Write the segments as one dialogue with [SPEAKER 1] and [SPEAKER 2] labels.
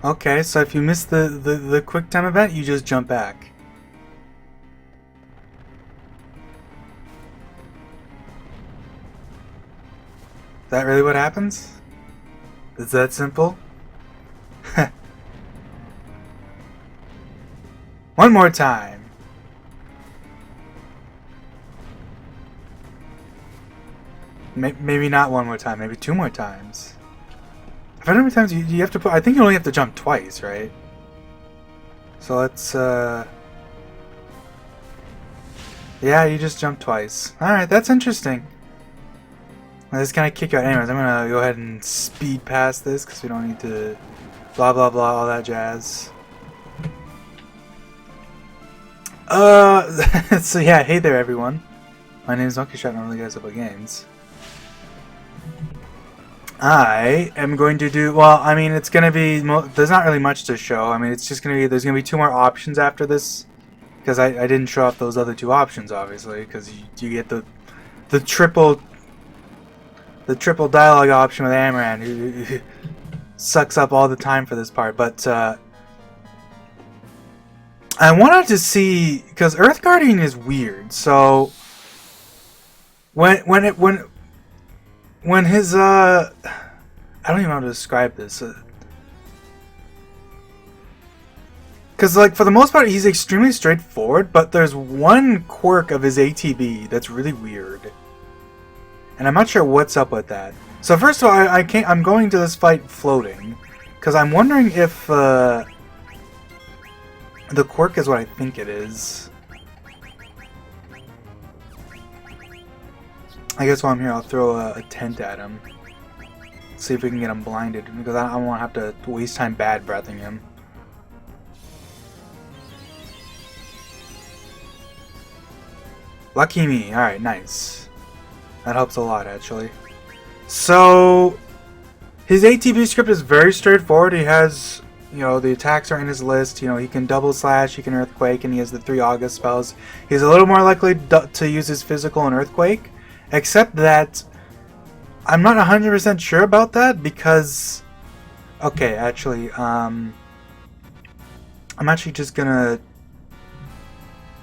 [SPEAKER 1] Okay, so if you miss the quick time event, you just jump back. Is that really what happens? Is that simple? One more time. Maybe not one more time, maybe 2 more times. I don't know how many times you have to put. I think you only have to jump twice, right? So let's, yeah, you just jump twice. Alright, that's interesting. This kind of kick out. Anyways, I'm gonna go ahead and speed past this because we don't need to blah blah blah, all that jazz. So yeah, hey there everyone. My name is Monkey Shot and I'm really guys about games. I am going to do, well, I mean, it's going to be, there's not really much to show. I mean, it's just going to be, there's going to be 2 more options after this. Because I didn't show off those other 2 options, obviously. Because you get the triple dialogue option with Amaran, who sucks up all the time for this part. But, I wanted to see, because Earth Guardian is weird. So, when his, I don't even know how to describe this. Because, like, for the most part, he's extremely straightforward, but there's one quirk of his ATB that's really weird. And I'm not sure what's up with that. So, first of all, I'm going to this fight floating. Because I'm wondering if, the quirk is what I think it is. I guess while I'm here, I'll throw a tent at him. See if we can get him blinded, because I don't want to have to waste time bad breathing him. Lucky me. Alright, nice. That helps a lot, actually. So, his ATB script is very straightforward. He has, you know, the attacks are in his list. You know, he can double slash, he can earthquake, and he has the 3 August spells. He's a little more likely to use his physical and earthquake. Except that I'm not 100% sure about that because, okay, actually, I'm actually just gonna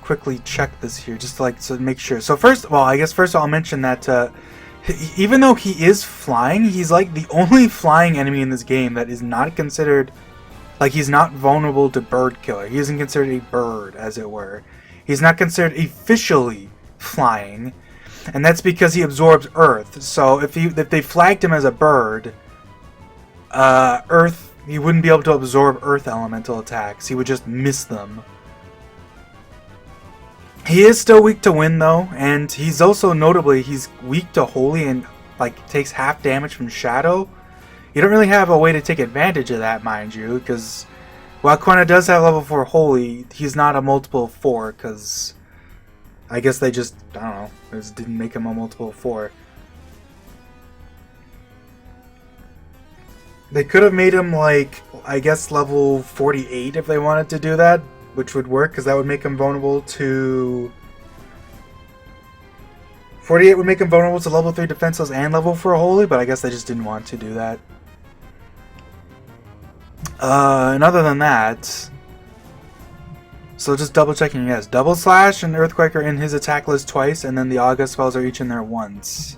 [SPEAKER 1] quickly check this here, just to, like, so make sure. So first of all, I guess first of all, I'll mention that even though he is flying, he's like the only flying enemy in this game that is not considered, like, he's not vulnerable to bird killer. He isn't considered a bird, as it were. He's not considered officially flying. And that's because he absorbs Earth. So if they flagged him as a bird, Earth, he wouldn't be able to absorb Earth elemental attacks. He would just miss them. He is still weak to wind though, and he's also notably he's weak to holy and like takes half damage from shadow. You don't really have a way to take advantage of that, mind you, because while Quina does have level 4 holy, he's not a multiple 4 because I guess they just, I don't know, they just didn't make him a multiple 4. They could have made him, like, I guess level 48 if they wanted to do that, which would work, because that would make him vulnerable to... 48 would make him vulnerable to level 3 defenseless and level 4 holy, but I guess they just didn't want to do that. And other than that... So just double checking, yes. Double Slash and Earthquake are in his attack list twice, and then the August spells are each in there once.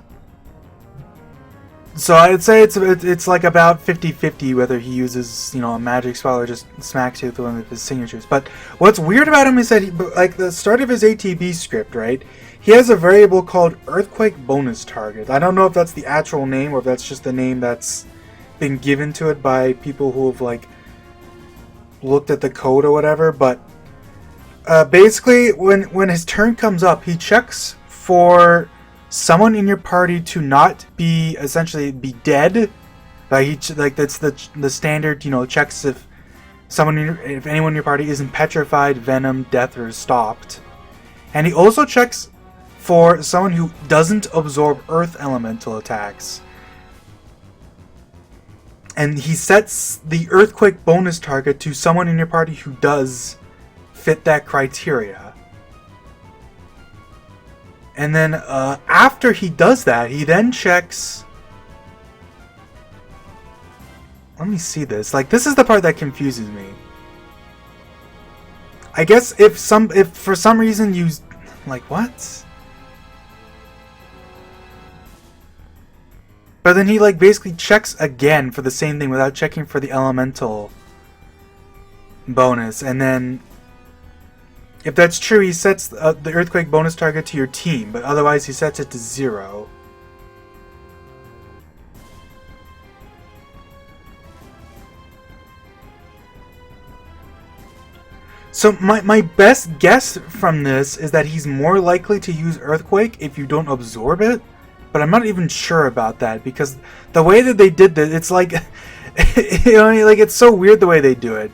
[SPEAKER 1] So I'd say it's like about 50-50 whether he uses, you know, a magic spell or just smacks you with one of his signatures. But what's weird about him is that, like, the start of his ATB script, right? He has a variable called Earthquake Bonus Target. I don't know if that's the actual name or if that's just the name that's been given to it by people who have, like, looked at the code or whatever, but basically, when his turn comes up, he checks for someone in your party to not be essentially be dead. Like that's the standard, you know, checks if if anyone in your party isn't petrified, venom, death, or stopped. And he also checks for someone who doesn't absorb earth elemental attacks. And he sets the earthquake bonus target to someone in your party who does fit that criteria. And then after he does that, he then checks... let me see this. Like, this is the part that confuses me. I guess if for some reason you... Like, what? But then he, like, basically checks again for the same thing without checking for the elemental bonus. And then, if that's true, he sets the earthquake bonus target to your team, but otherwise he sets it to 0. So my best guess from this is that he's more likely to use Earthquake if you don't absorb it, but I'm not even sure about that because the way that they did this, it's like, you know, like it's so weird the way they do it,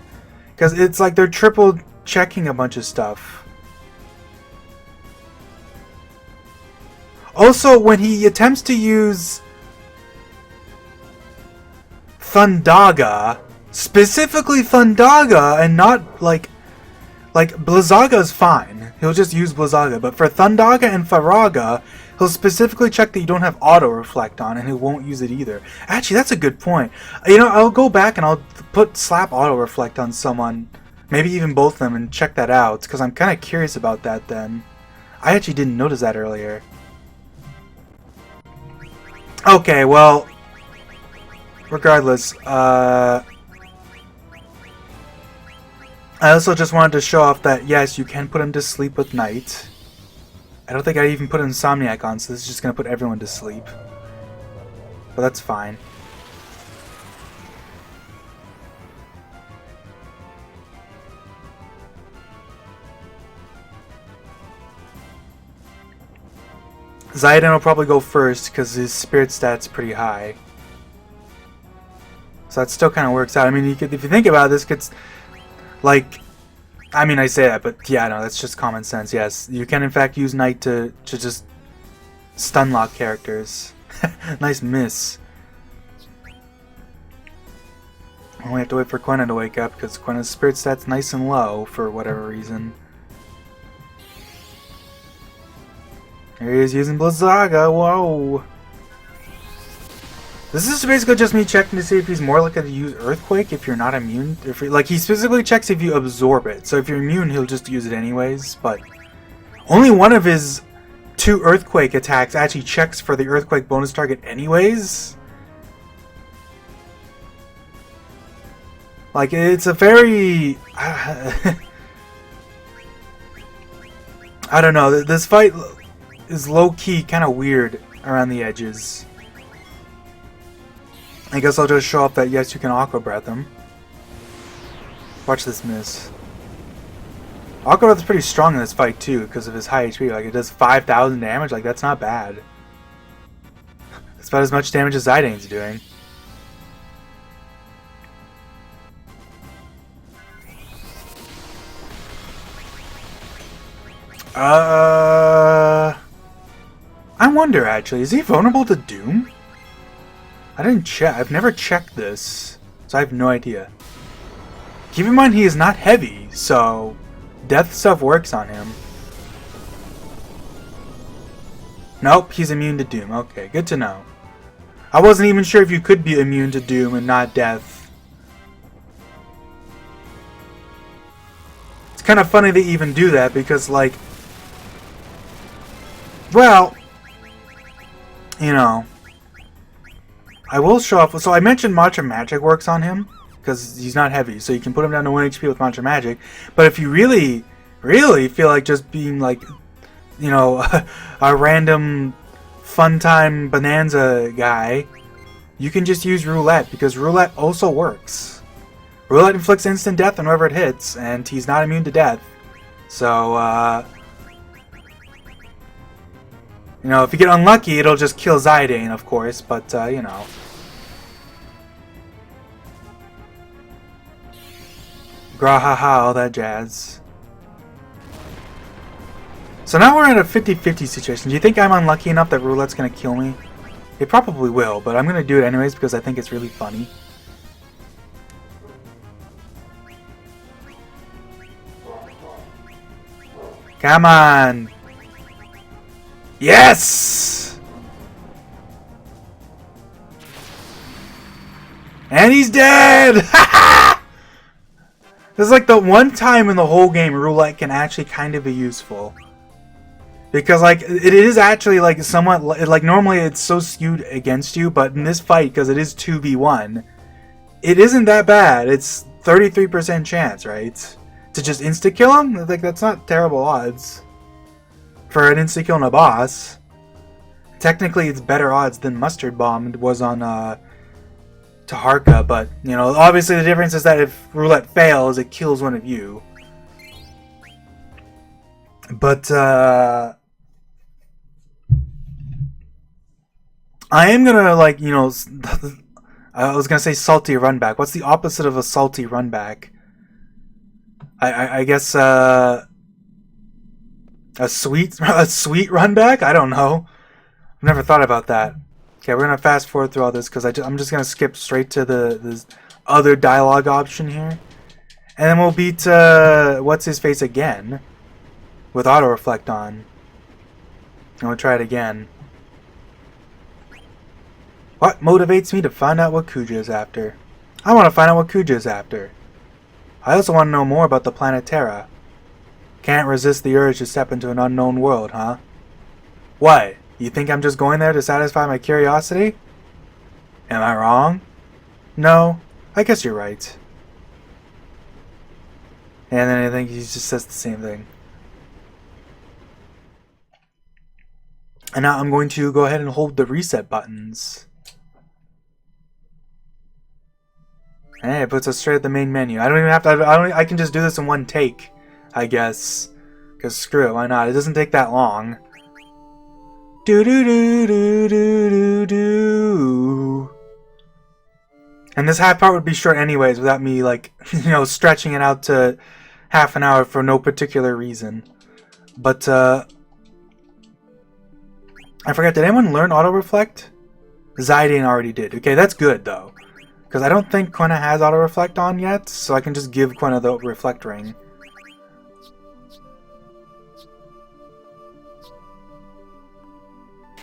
[SPEAKER 1] because it's like they're triple checking a bunch of stuff. Also, when he attempts to use Thundaga, specifically Thundaga, and not like Blizzaga is fine. He'll just use Blizzaga. But for Thundaga and Faraga, he'll specifically check that you don't have Auto Reflect on, and he won't use it either. Actually, that's a good point. You know, I'll go back and I'll slap Auto Reflect on someone, maybe even both of them, and check that out, because I'm kind of curious about that then. I actually didn't notice that earlier. Okay, well, regardless, I also just wanted to show off that, yes, you can put him to sleep with Night. I don't think I even put Insomniac on, so this is just going to put everyone to sleep. But that's fine. Zayden will probably go first, because his spirit stat's pretty high. So that still kind of works out. I mean, you could, if you think about it, this gets... Like, I mean, I say that, but yeah, no, that's just common sense. Yes, you can in fact use Night to just stun lock characters. Nice miss. Only have to wait for Quenna to wake up because Quenna's spirit stat's nice and low for whatever reason. Here he is using Blizzaga. Whoa. This is basically just me checking to see if he's more likely to use Earthquake if you're not immune. If like, he specifically checks if you absorb it. So if you're immune, he'll just use it anyways. But only one of his 2 Earthquake attacks actually checks for the Earthquake bonus target anyways. Like, it's a very... I don't know. This fight is low-key kind of weird around the edges. I guess I'll just show off that, yes, you can Aqua Breath him. Watch this miss. Aqua Breath is pretty strong in this fight, too, because of his high HP. Like, it does 5,000 damage. Like, that's not bad. That's about as much damage as Zaidane's doing. I wonder, actually, is he vulnerable to Doom? I didn't check. I've never checked this, so I have no idea. Keep in mind he is not heavy, so death stuff works on him. Nope, he's immune to Doom. Okay, good to know. I wasn't even sure if you could be immune to Doom and not death. It's kind of funny they even do that because, like, well, you know, I will show off. So I mentioned Mantra Magic works on him because he's not heavy, so you can put him down to 1 HP with Mantra Magic. But if you really, really feel like just being like, you know, a random fun time bonanza guy, you can just use Roulette because Roulette also works. Roulette inflicts instant death on whoever it hits, and he's not immune to death. So, you know, if you get unlucky, it'll just kill Zidane, of course, but, you know. Grahaha, all that jazz. So now we're in a 50-50 situation. Do you think I'm unlucky enough that Roulette's gonna kill me? It probably will, but I'm gonna do it anyways because I think it's really funny. Come on! Yes! And he's dead! This is like the one time in the whole game roulette can actually kind of be useful. Because, like, it is actually, like, somewhat... Like, normally it's so skewed against you, but in this fight, because it is 2v1, it isn't that bad. It's 33% chance, right? To just insta-kill him? Like, that's not terrible odds. For an insta-kill on a boss. Technically, it's better odds than Mustard Bomb was on, Taharka, but, you know, obviously the difference is that if roulette fails, it kills one of you. But, I am gonna, like, you know, I was gonna say salty run back. What's the opposite of a salty run back? I guess, a sweet run back? I don't know. I've never thought about that. Okay, we're gonna fast forward through all this because I'm just gonna skip straight to the other dialogue option here, and then we'll beat what's his face again with auto reflect on, and we'll try it again. What motivates me to find out what Kuja is after? I want to find out what Kuja is after. I also want to know more about the planet Terra. Can't resist the urge to step into an unknown world, huh? What? You think I'm just going there to satisfy my curiosity? Am I wrong? No, I guess you're right. And then I think he just says the same thing. And now I'm going to go ahead and hold the reset buttons. Hey, it puts us straight at the main menu. I don't even have to. I can just do this in one take, I guess. Because screw it, why not? It doesn't take that long. Do do do do do do do. And this half part would be short anyways, without me, like, you know, stretching it out to half an hour for no particular reason. But I forgot. Did anyone learn auto reflect? Zidane already did. Okay, that's good though, because I don't think Quina has auto reflect on yet, so I can just give Quina the reflect ring.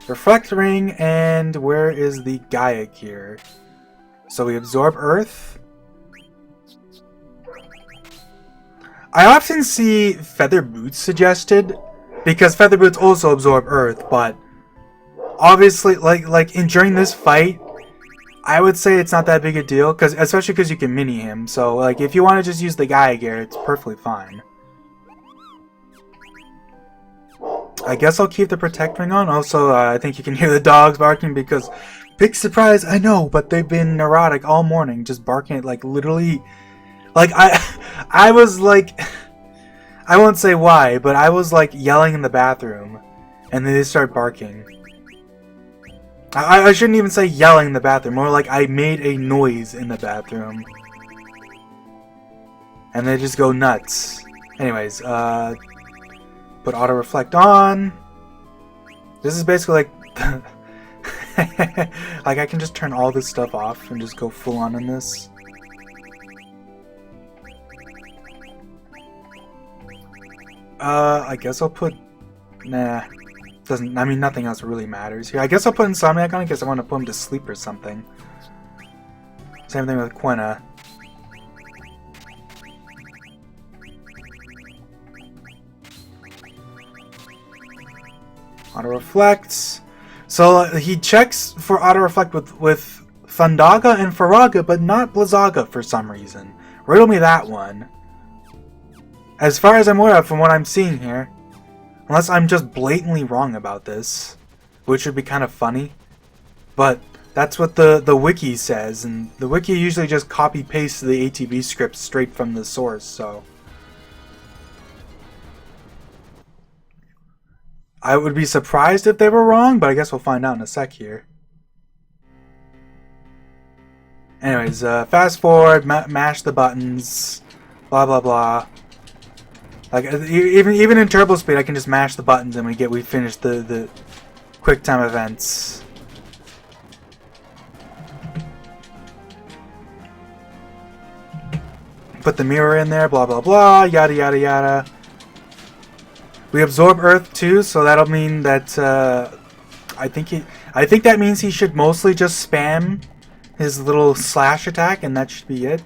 [SPEAKER 1] Reflect ring, and where is the Gaia gear? So we absorb Earth. I often see Feather Boots suggested, because Feather Boots also absorb Earth, but obviously, during this fight, I would say it's not that big a deal, especially because you can mini him. So, like, if you want to just use the Gaia gear, it's perfectly fine. I guess I'll keep the protect ring on. Also, I think you can hear the dogs barking because, big surprise, I know, but they've been neurotic all morning, just barking at, like, literally, like, I was, like, I won't say why, but I was, like, yelling in the bathroom, and then they start barking. I shouldn't even say yelling in the bathroom, more like I made a noise in the bathroom. And they just go nuts. Anyways, put auto reflect on. This is basically like like I can just turn all this stuff off and just go full on in this. I guess I'll put doesn't, I mean, nothing else really matters here. I guess I'll put Insomniac on it because I want to put him to sleep or something. Same thing with Quina. Auto reflects. So he checks for auto reflect with Thundaga and Faraga, but not Blizzaga for some reason. Riddle me that one. As far as I'm aware of, from what I'm seeing here, unless I'm just blatantly wrong about this, which would be kind of funny, but that's what the wiki says, and the wiki usually just copy-pastes the ATB script straight from the source, so I would be surprised if they were wrong, but I guess we'll find out in a sec here. Anyways, fast forward, mash the buttons, blah blah blah. Like, even in turbo speed, I can just mash the buttons and we finish the quick time events. Put the mirror in there, blah blah blah, yada yada yada. We absorb Earth too, so that'll mean that I think that means he should mostly just spam his little slash attack, and that should be it.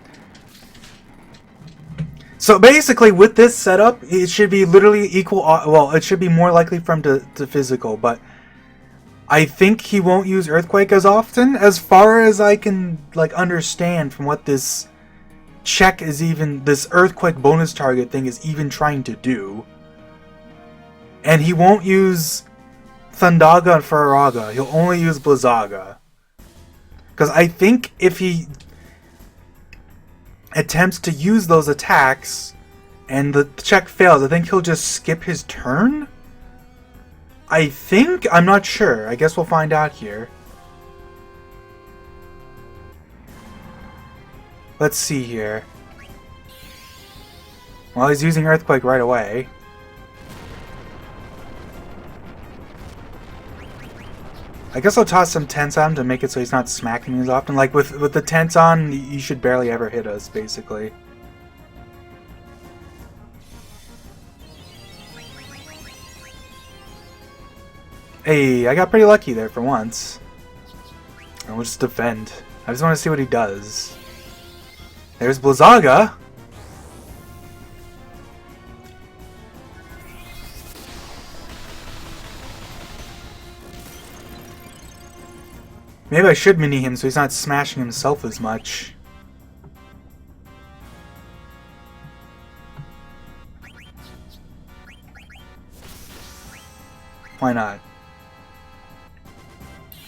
[SPEAKER 1] So basically, with this setup, it should be literally equal. Well, it should be more likely for him to physical, but I think he won't use Earthquake as often, as far as I can understand from what this check is even. This Earthquake bonus target thing is even trying to do, and he won't use Thundaga and Furaga. He'll only use Blizzaga. Because I think if he attempts to use those attacks and the check fails, I think he'll just skip his turn? I think? I'm not sure. I guess we'll find out here. Let's see here. Well, he's using Earthquake right away. I guess I'll toss some Tense on him to make it so he's not smacking me as often. Like, with the Tense on, you should barely ever hit us, basically. Hey, I got pretty lucky there for once. And we'll just defend. I just want to see what he does. There's Blizzaga. Maybe I should mini him so he's not smashing himself as much. Why not?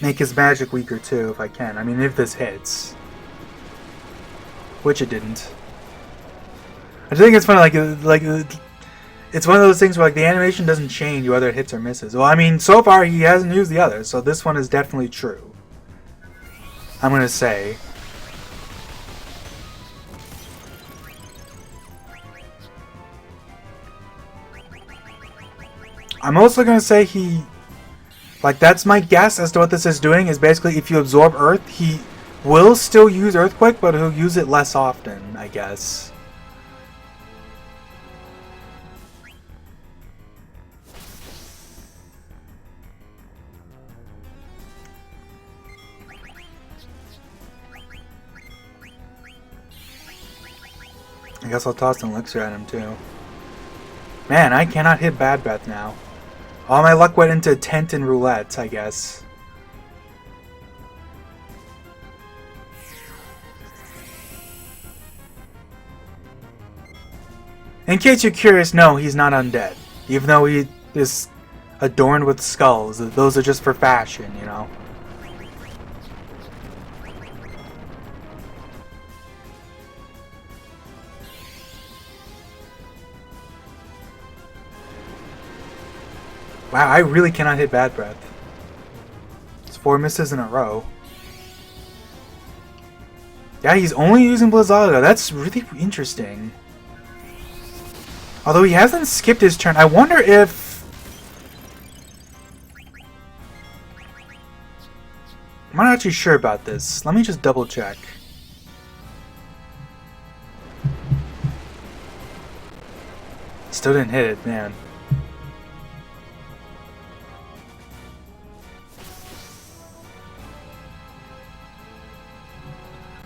[SPEAKER 1] Make his magic weaker too if I can. I mean, if this hits. Which it didn't. I think it's funny, it's one of those things where the animation doesn't change whether it hits or misses. Well, I mean, so far he hasn't used the others, so this one is definitely true. I'm gonna say. I'm also gonna say that's my guess as to what this is doing, is basically if you absorb Earth, he will still use Earthquake, but he'll use it less often, I guess. I guess I'll toss an elixir at him too. Man, I cannot hit Bad Breath now. All my luck went into Tent and Roulette, I guess. In case you're curious, no, he's not undead. Even though he is adorned with skulls, those are just for fashion, you know. Wow, I really cannot hit Bad Breath. It's 4 misses in a row. Yeah, he's only using Blizzaga. That's really interesting. Although he hasn't skipped his turn. I wonder if... I'm not actually sure about this. Let me just double check. Still didn't hit it, man.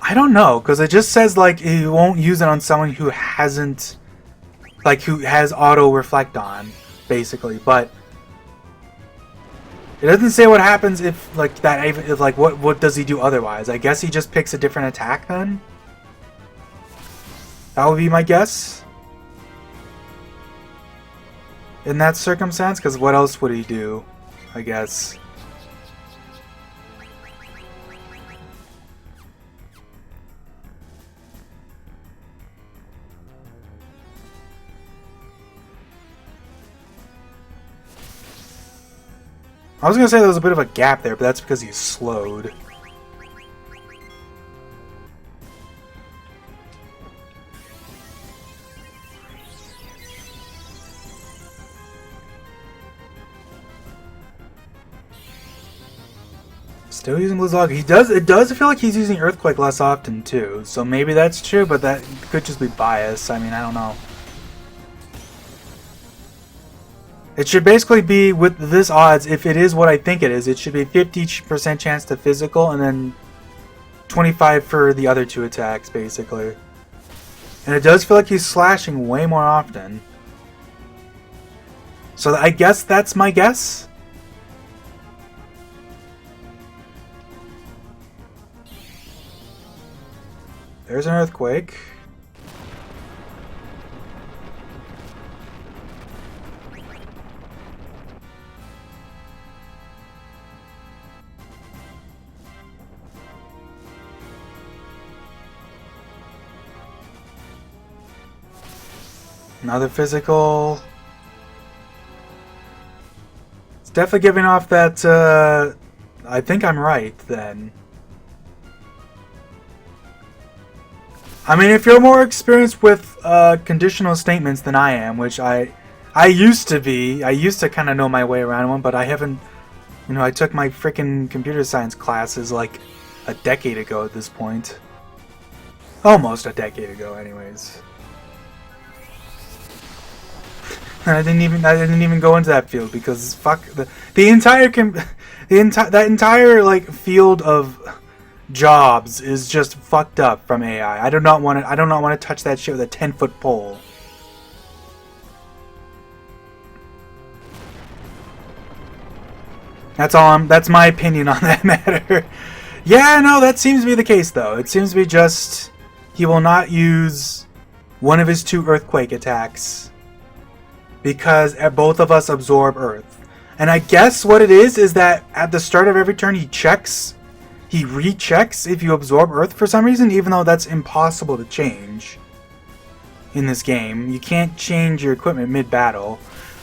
[SPEAKER 1] I don't know, because it just says he won't use it on someone who hasn't, who has auto reflect on, basically. But it doesn't say what happens if what does he do otherwise. I guess he just picks a different attack then. That would be my guess. In that circumstance, because what else would he do? I guess. I was going to say there was a bit of a gap there, but that's because he's slowed. Still using Blizzaga. It does feel like he's using Earthquake less often too, so maybe that's true, but that could just be bias. I mean, I don't know. It should basically be, with this odds, if it is what I think it is, it should be 50% chance to physical and then 25 for the other 2 attacks, basically. And it does feel like he's slashing way more often. So I guess that's my guess. There's an earthquake. Another physical. It's definitely giving off that, I think I'm right, then. I mean, if you're more experienced with conditional statements than I am, which I used to be. I used to kind of know my way around one, but I haven't... You know, I took my freaking computer science classes like a decade ago at this point. Almost a decade ago, anyways. And I didn't even go into that field because fuck the entire like field of jobs is just fucked up from AI. I do not want to touch that shit with a 10-foot pole. That's my opinion on that matter. Yeah, no, that seems to be the case though. It seems to be just he will not use one of his 2 earthquake attacks because both of us absorb earth. And I guess what it is that at the start of every turn he rechecks if you absorb earth for some reason, even though that's impossible to change in this game. You can't change your equipment mid-battle.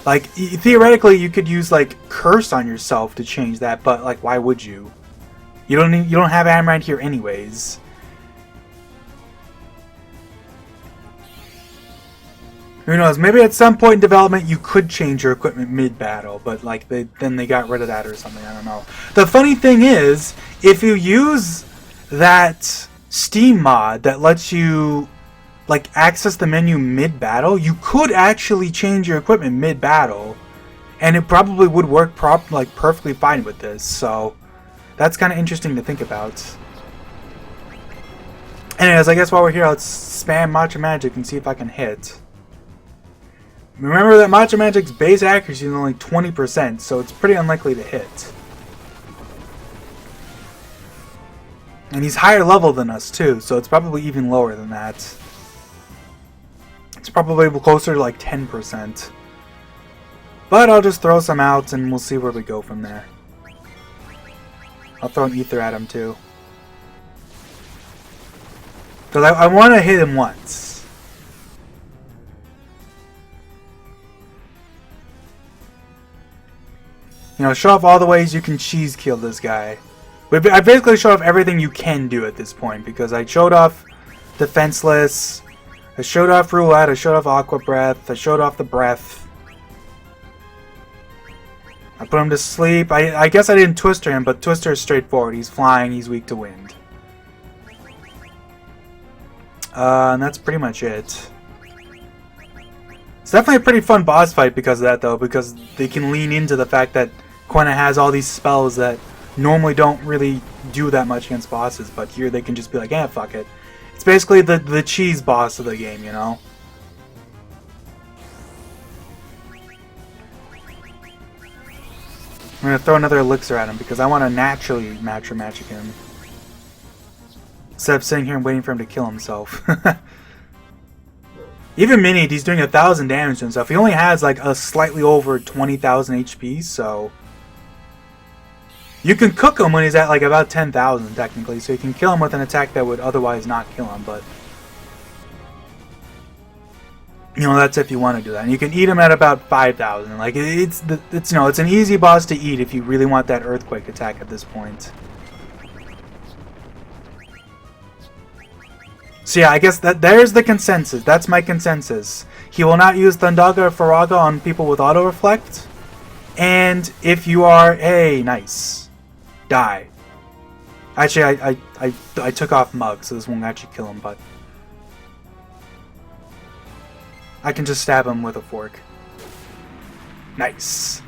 [SPEAKER 1] Like, theoretically you could use like curse on yourself to change that, but like why would you? You don't have Amaranth here anyways. Who knows? Maybe at some point in development you could change your equipment mid-battle, but like then they got rid of that or something. I don't know. The funny thing is, if you use that Steam mod that lets you like access the menu mid-battle, you could actually change your equipment mid-battle, and it probably would work perfectly fine with this. So that's kind of interesting to think about. Anyways, I guess while we're here, let's spam Matcha Magic and see if I can hit. Remember that Matcha Magic's base accuracy is only 20%, so it's pretty unlikely to hit. And he's higher level than us too, so it's probably even lower than that. It's probably closer to like 10%. But I'll just throw some out and we'll see where we go from there. I'll throw an ether at him too. Because I want to hit him once. You know, show off all the ways you can cheese kill this guy. I basically showed off everything you can do at this point, because I showed off Defenseless, I showed off Roulette, I showed off Aqua Breath, I showed off the Breath. I put him to sleep. I guess I didn't Twister him, but Twister is straightforward. He's flying, he's weak to wind. And that's pretty much it. It's definitely a pretty fun boss fight because of that, though, because they can lean into the fact that Quina has all these spells that normally don't really do that much against bosses, but here they can just be like, eh, fuck it. It's basically the cheese boss of the game, you know? I'm gonna throw another elixir at him because I want to naturally Matcha Magic him. Instead of sitting here and waiting for him to kill himself. Even Minied, he's doing 1,000 damage to himself. He only has like a slightly over 20,000 HP, so... You can cook him when he's at like about 10,000 technically, so you can kill him with an attack that would otherwise not kill him, but... You know, that's if you want to do that. And you can eat him at about 5,000. Like, it's you know, it's an easy boss to eat if you really want that Earthquake attack at this point. So yeah, I guess there's the consensus. That's my consensus. He will not use Thundaga or Faraga on people with Auto Reflect. And if you are, hey, nice. Die. Actually, I took off Mug, so this won't actually kill him, but... I can just stab him with a fork. Nice.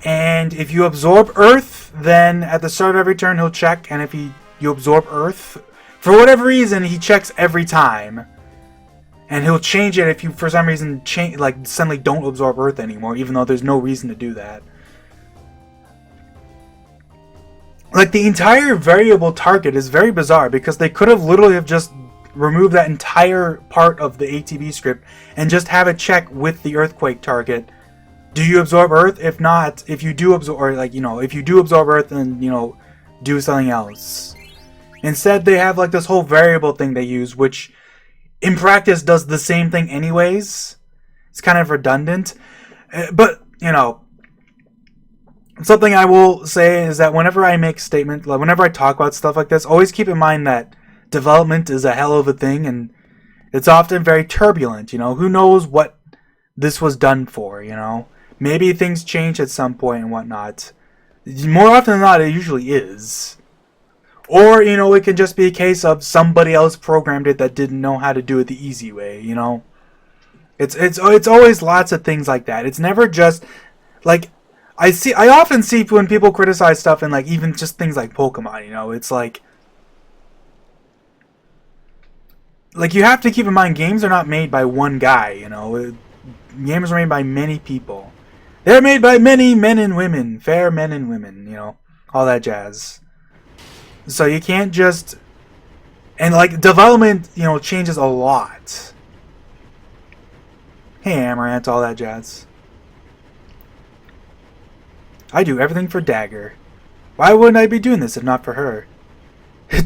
[SPEAKER 1] And if you absorb Earth, then at the start of every turn he'll check, and if you absorb Earth, For whatever reason, he checks every time. And he'll change it if you, for some reason, suddenly don't absorb Earth anymore, even though there's no reason to do that. Like, the entire variable target is very bizarre, because they could have literally have just removed that entire part of the ATB script and just have it check with the Earthquake target. Do you absorb Earth? If not, if you do absorb, or if you do absorb Earth, then, do something else. Instead, they have, this whole variable thing they use, which in practice does the same thing anyways. It's kind of redundant. But, something I will say is that whenever I make statements, whenever I talk about stuff like this, always keep in mind that development is a hell of a thing, and it's often very turbulent, Who knows what this was done for, Maybe things change at some point and whatnot. More often than not, it usually is. Or, it can just be a case of somebody else programmed it that didn't know how to do it the easy way, It's always lots of things like that. It's never just, I often see when people criticize stuff and, even just things like Pokemon, it's like, you have to keep in mind, games are not made by one guy, Games are made by many people. They're made by many men and women, fair men and women, all that jazz. So you can't just... And, development, changes a lot. Hey, Amaranth, all that jazz. I do everything for Dagger. Why wouldn't I be doing this if not for her?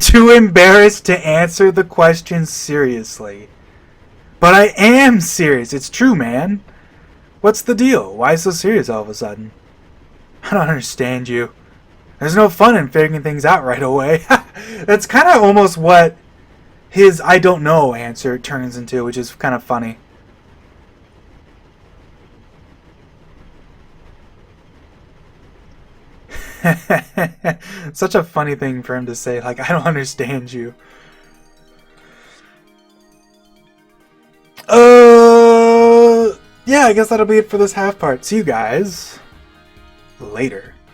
[SPEAKER 1] Too embarrassed to answer the question seriously. But I am serious. It's true, man. What's the deal? Why so serious all of a sudden? I don't understand you. There's no fun in figuring things out right away. That's kind of almost what his I don't know answer turns into, which is kind of funny. Such a funny thing for him to say, I don't understand you. Yeah, I guess that'll be it for this half part. See you guys later.